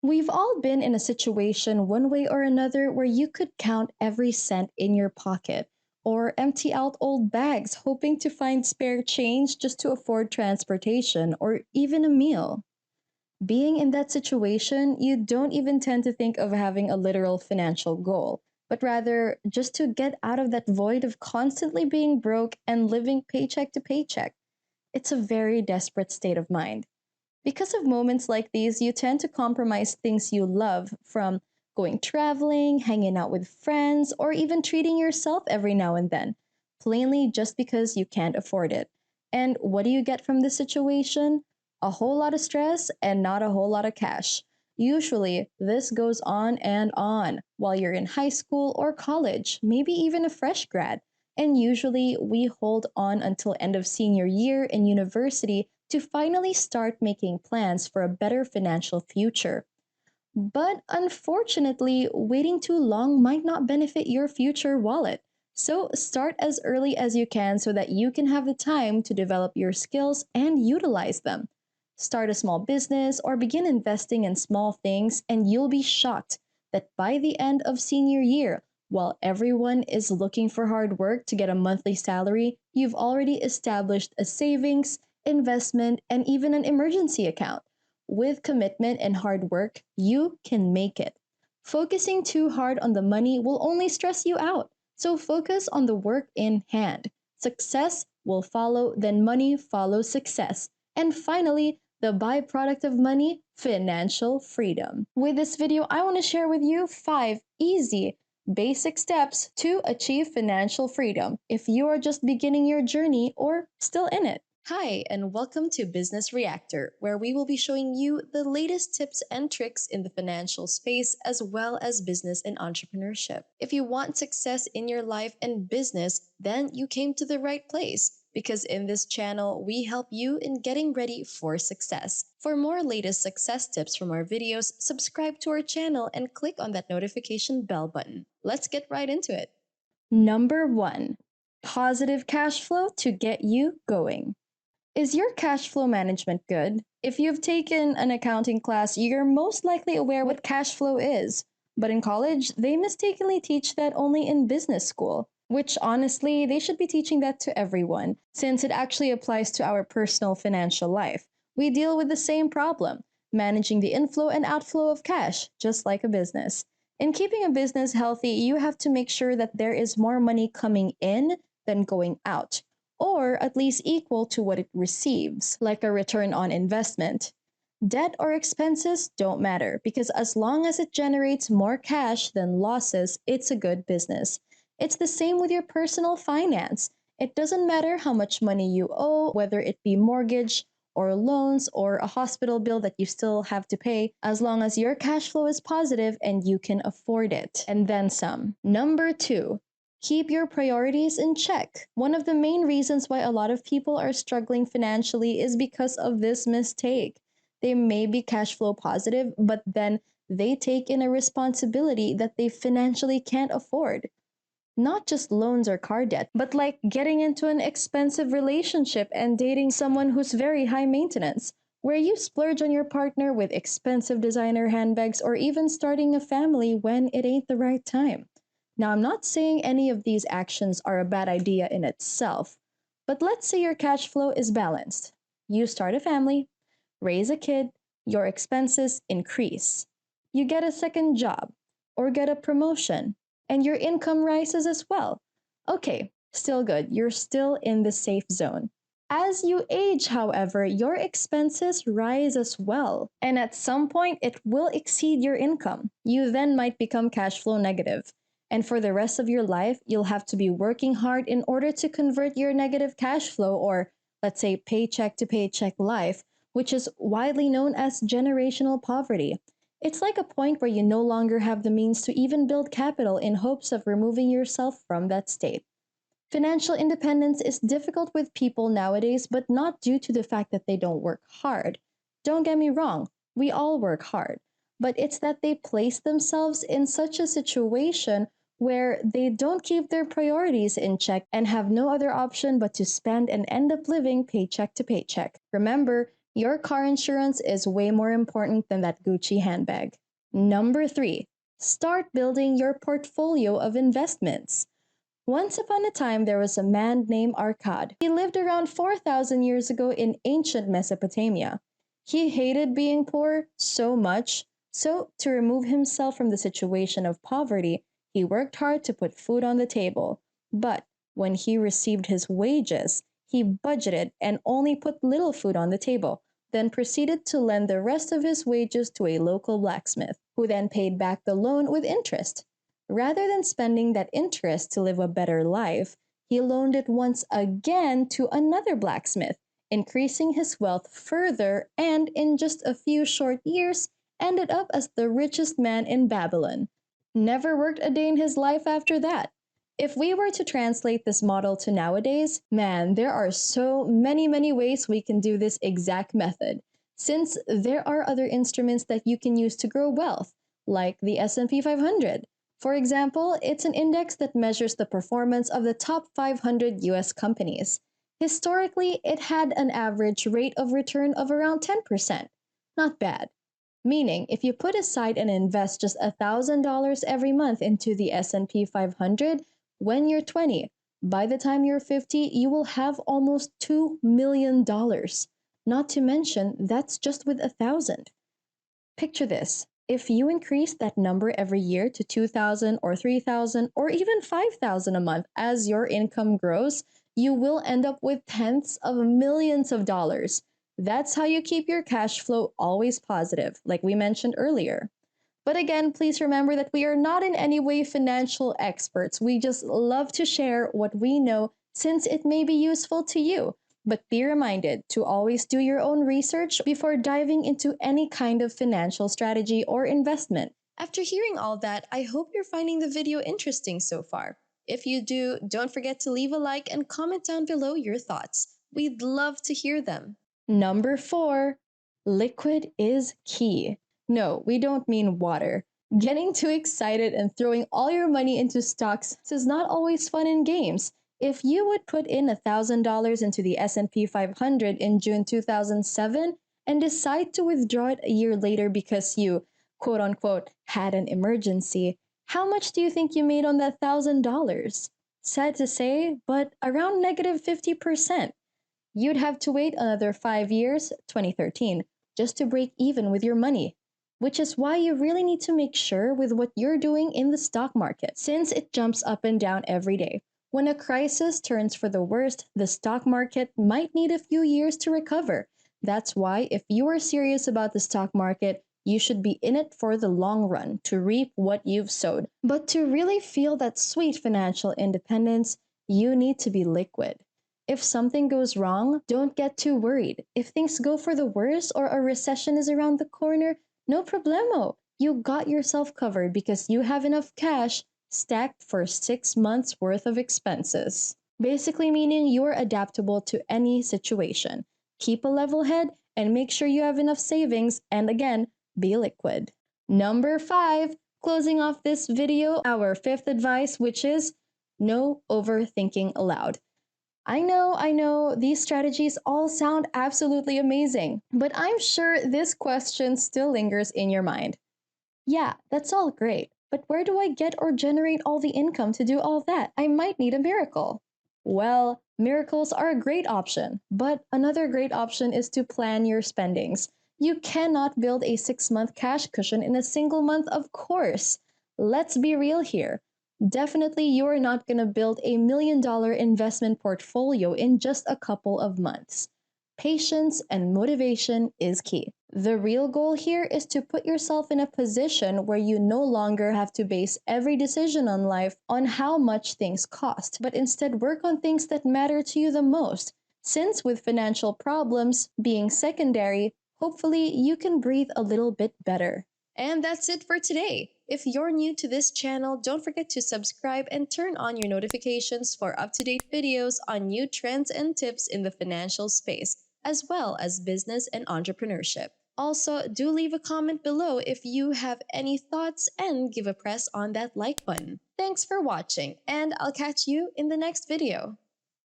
We've all been in a situation one way or another where you could count every cent in your pocket or empty out old bags hoping to find spare change just to afford transportation or even a meal. Being in that situation, you don't even tend to think of having a literal financial goal, but rather just to get out of that void of constantly being broke and living paycheck to paycheck. It's a very desperate state of mind. Because of moments like these, you tend to compromise things you love, from going traveling, hanging out with friends, or even treating yourself every now and then, plainly just because you can't afford it. And what do you get from this situation? A whole lot of stress and not a whole lot of cash. Usually, this goes on while you're in high school or college, maybe even a fresh grad. And usually, we hold on until end of senior year in university to finally start making plans for a better financial future. But unfortunately, waiting too long might not benefit your future wallet. So start as early as you can so that you can have the time to develop your skills and utilize them. Start a small business or begin investing in small things, and you'll be shocked that by the end of senior year, while everyone is looking for hard work to get a monthly salary, you've already established a savings, investment, and even an emergency account. With commitment and hard work, you can make it. Focusing too hard on the money will only stress you out. So focus on the work in hand. Success will follow, then money follows success. And finally, the byproduct of money, financial freedom. With this video, I want to share with you 5 easy, basic steps to achieve financial freedom if you are just beginning your journey or still in it. Hi, and welcome to Business Reactor, where we will be showing you the latest tips and tricks in the financial space as well as business and entrepreneurship. If you want success in your life and business, then you came to the right place, because in this channel, we help you in getting ready for success. For more latest success tips from our videos, subscribe to our channel and click on that notification bell button. Let's get right into it. Number 1. Positive cash flow to get you going. Is your cash flow management good? If you've taken an accounting class, you're most likely aware what cash flow is. But in college, they mistakenly teach that only in business school, which honestly, they should be teaching that to everyone, since it actually applies to our personal financial life. We deal with the same problem, managing the inflow and outflow of cash, just like a business. In keeping a business healthy, you have to make sure that there is more money coming in than going out, or at least equal to what it receives, like a return on investment. Debt or expenses don't matter, because as long as it generates more cash than losses, it's a good business. It's the same with your personal finance. It doesn't matter how much money you owe, whether it be mortgage or loans or a hospital bill that you still have to pay, as long as your cash flow is positive and you can afford it, and then some. Number 2, keep your priorities in check. One of the main reasons why a lot of people are struggling financially is because of this mistake. They may be cash flow positive, but then they take in a responsibility that they financially can't afford. Not just loans or car debt, but like getting into an expensive relationship and dating someone who's very high maintenance, where you splurge on your partner with expensive designer handbags, or even starting a family when it ain't the right time. Now, I'm not saying any of these actions are a bad idea in itself, but let's say your cash flow is balanced. You start a family, raise a kid, your expenses increase. You get a second job or get a promotion, and your income rises as well. Okay, still good. You're still in the safe zone. As you age, however, your expenses rise as well, and at some point it will exceed your income. You then might become cash flow negative. And for the rest of your life, you'll have to be working hard in order to convert your negative cash flow, or let's say paycheck to paycheck life, which is widely known as generational poverty. It's like a point where you no longer have the means to even build capital in hopes of removing yourself from that state. Financial independence is difficult with people nowadays, but not due to the fact that they don't work hard. Don't get me wrong, we all work hard, but it's that they place themselves in such a situation where they don't keep their priorities in check and have no other option but to spend and end up living paycheck to paycheck. Remember, Your car insurance is way more important than that Gucci handbag. Number 3, start building your portfolio of investments. Once upon a time, there was a man named Arkad. He lived around 4,000 years ago in ancient Mesopotamia. He hated being poor so much, so to remove himself from the situation of poverty, he worked hard to put food on the table. But when he received his wages, he budgeted and only put little food on the table, then proceeded to lend the rest of his wages to a local blacksmith, who then paid back the loan with interest. Rather than spending that interest to live a better life, he loaned it once again to another blacksmith, increasing his wealth further and, in just a few short years, ended up as the richest man in Babylon. Never worked a day in his life after that. If we were to translate this model to nowadays, man, there are so many ways we can do this exact method, since there are other instruments that you can use to grow wealth, like the S&P 500. For example, it's an index that measures the performance of the top 500 US companies. Historically, it had an average rate of return of around 10%. Not bad. Meaning, if you put aside and invest just $1,000 every month into the S&P 500 when you're 20, by the time you're 50, you will have almost $2 million. Not to mention, that's just with 1,000. Picture this. If you increase that number every year to 2,000 or 3,000 or even 5,000 a month as your income grows, you will end up with tenths of millions of dollars. That's how you keep your cash flow always positive, like we mentioned earlier. But again, please remember that we are not in any way financial experts. We just love to share what we know since it may be useful to you. But be reminded to always do your own research before diving into any kind of financial strategy or investment. After hearing all that, I hope you're finding the video interesting so far. If you do, don't forget to leave a like and comment down below your thoughts. We'd love to hear them. Number 4, liquid is key. No, we don't mean water. Getting too excited and throwing all your money into stocks is not always fun in games. If you would put in $1,000 into the S&P 500 in June 2007 and decide to withdraw it a year later because you, quote unquote, had an emergency, how much do you think you made on that $1,000? Sad to say, but around negative 50%. You'd have to wait another 5 years, 2013, just to break even with your money. Which is why you really need to make sure with what you're doing in the stock market, since it jumps up and down every day. When a crisis turns for the worst, the stock market might need a few years to recover. That's why, if you are serious about the stock market, you should be in it for the long run to reap what you've sowed. But to really feel that sweet financial independence, you need to be liquid. If something goes wrong, don't get too worried. If things go for the worst or a recession is around the corner, no problemo. You got yourself covered because you have enough cash stacked for 6 months worth of expenses. Basically meaning you are adaptable to any situation. Keep a level head and make sure you have enough savings, and again, be liquid. Number 5, closing off this video, our 5th advice, which is no overthinking allowed. I know, these strategies all sound absolutely amazing, but I'm sure this question still lingers in your mind. Yeah, that's all great, but where do I get or generate all the income to do all that? I might need a miracle. Well, miracles are a great option, but another great option is to plan your spendings. You cannot build a 6-month cash cushion in a single month, of course. Let's be real here. Definitely, you are not going to build a $1 million investment portfolio in just a couple of months. Patience and motivation is key. The real goal here is to put yourself in a position where you no longer have to base every decision on life on how much things cost, but instead work on things that matter to you the most. Since with financial problems being secondary, hopefully you can breathe a little bit better. And that's it for today. If you're new to this channel, don't forget to subscribe and turn on your notifications for up-to-date videos on new trends and tips in the financial space, as well as business and entrepreneurship. Also, do leave a comment below if you have any thoughts and give a press on that like button. Thanks for watching, and I'll catch you in the next video.